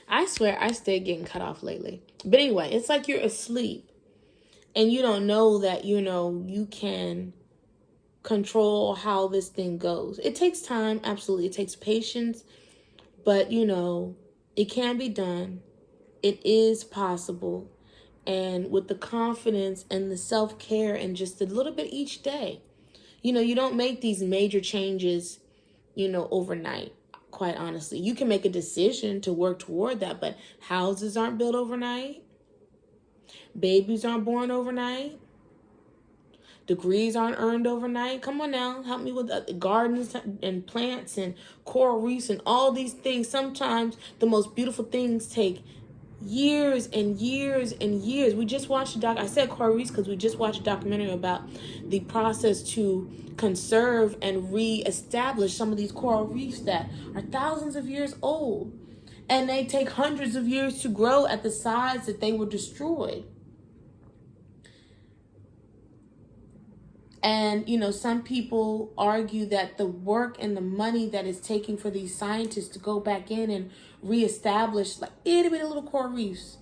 I swear I stay getting cut off lately. But anyway, it's like you're asleep and you don't know that, you can control how this thing goes. It takes time, absolutely. It takes patience, but it can be done. It is possible. And with the confidence and the self-care and just a little bit each day. You don't make these major changes, overnight. Quite honestly, you can make a decision to work toward that, but houses aren't built overnight. Babies aren't born overnight. Degrees aren't earned overnight. Come on now, help me with gardens and plants and coral reefs and all these things. Sometimes the most beautiful things take years and years and years. We just watched I said coral reefs because we just watched a documentary about the process to conserve and reestablish some of these coral reefs that are thousands of years old. And they take hundreds of years to grow at the size that they were destroyed. And, some people argue that the work and the money that is taking for these scientists to go back in and reestablish like itty bitty little coral reefs.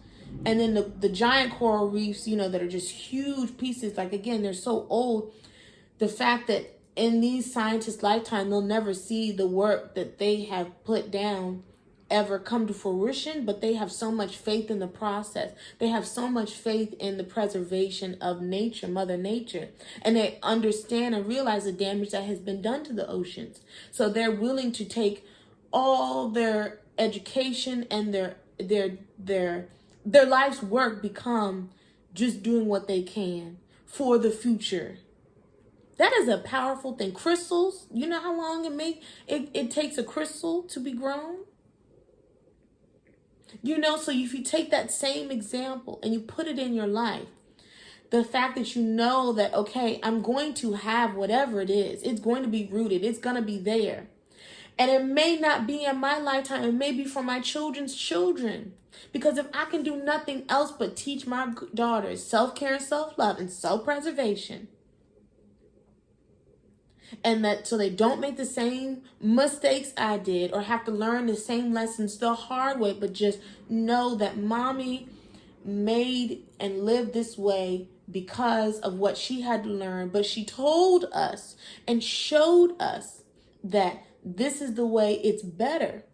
And then the giant coral reefs, that are just huge pieces. Like, again, they're so old. The fact that in these scientists' lifetime, they'll never see the work that they have put down ever come to fruition, but they have so much faith in the process. They have so much faith in the preservation of nature, Mother Nature, and they understand and realize the damage that has been done to the oceans. So they're willing to take all their education and their life's work become just doing what they can for the future. That is a powerful thing. Crystals, you know how long it takes a crystal to be grown? So if you take that same example and you put it in your life, the fact that that, okay, I'm going to have whatever it is, it's going to be rooted, it's going to be there. And it may not be in my lifetime, it may be for my children's children. Because if I can do nothing else but teach my daughters self-care and self-love and self-preservation, and that so they don't make the same mistakes I did or have to learn the same lessons the hard way, but just know that mommy made and lived this way because of what she had to learn. But she told us and showed us that this is the way it's better.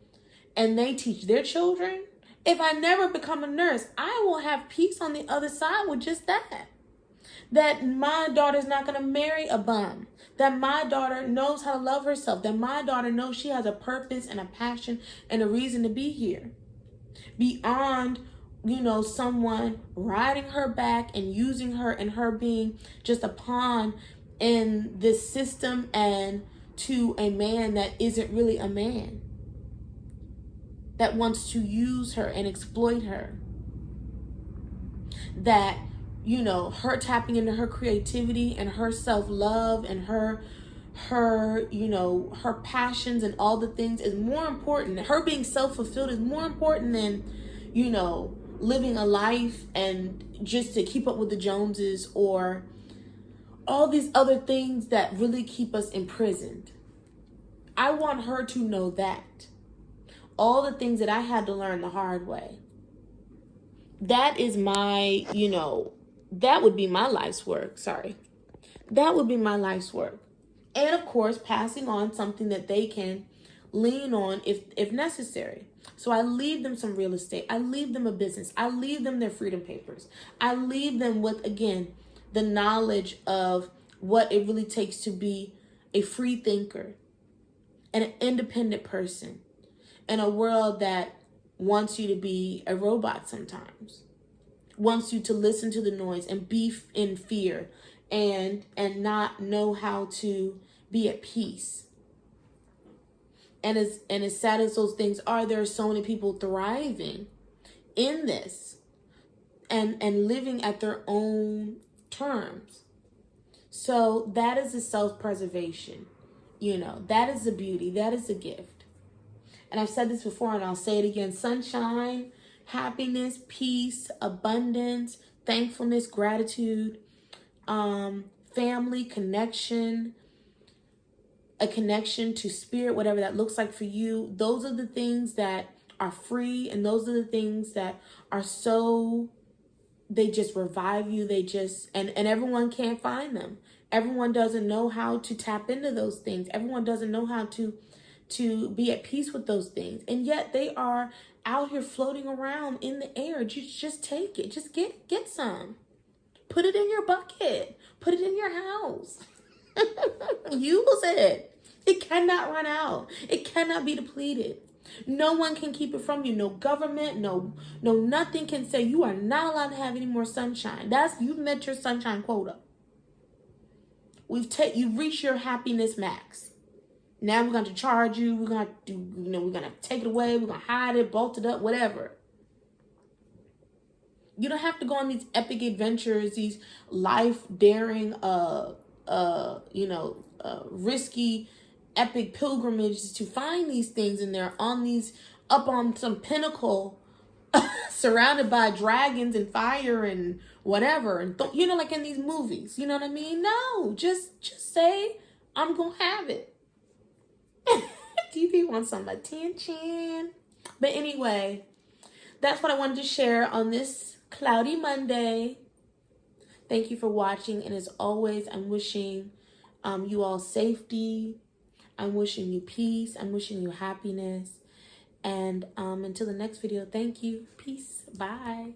And they teach their children. If I never become a nurse, I will have peace on the other side with just that. That my daughter's not going to marry a bum. That my daughter knows how to love herself. That my daughter knows she has a purpose and a passion and a reason to be here. Beyond, someone riding her back and using her and her being just a pawn in this system and to a man that isn't really a man. That wants to use her and exploit her. That her tapping into her creativity and her self-love and her passions and all the things is more important. Her being self-fulfilled is more important than, living a life and just to keep up with the Joneses or all these other things that really keep us imprisoned. I want her to know that. All the things that I had to learn the hard way. That is my, that would be my life's work. Sorry. That would be my life's work. And of course, passing on something that they can lean on if necessary. So I leave them some real estate. I leave them a business. I leave them their freedom papers. I leave them with, again, the knowledge of what it really takes to be a free thinker and an independent person in a world that wants you to be a robot sometimes, wants you to listen to the noise and be in fear and not know how to be at peace. And as sad as those things are, there are so many people thriving in this and living at their own terms. So that is a self-preservation. That is the beauty. That is a gift. And I've said this before and I'll say it again. Sunshine, happiness, peace, abundance, thankfulness, gratitude, family, connection, a connection to spirit, whatever that looks like for you. Those are the things that are free, and those are the things that are so, they just revive you. They just, and everyone can't find them. Everyone doesn't know how to tap into those things. Everyone doesn't know how to be at peace with those things. And yet they are out here floating around in the air. Just take it. Just get some. Put it in your bucket. Put it in your house. Use it. It cannot run out. It cannot be depleted. No one can keep it from you. No government, no nothing can say you are not allowed to have any more sunshine. You've met your sunshine quota. You've reached your happiness max. Now we're going to charge you. We're going to we're going to take it away. We're going to hide it, bolt it up, whatever. You don't have to go on these epic adventures, these life daring, risky, epic pilgrimages to find these things. And they're up on some pinnacle, surrounded by dragons and fire and whatever. And like in these movies, you know what I mean? No, just say, I'm going to have it. TV wants some attention. But anyway, that's what I wanted to share on this cloudy Monday. Thank you for watching. And as always, I'm wishing you all safety. I'm wishing you peace. I'm wishing you happiness. And until the next video, thank you. Peace. Bye.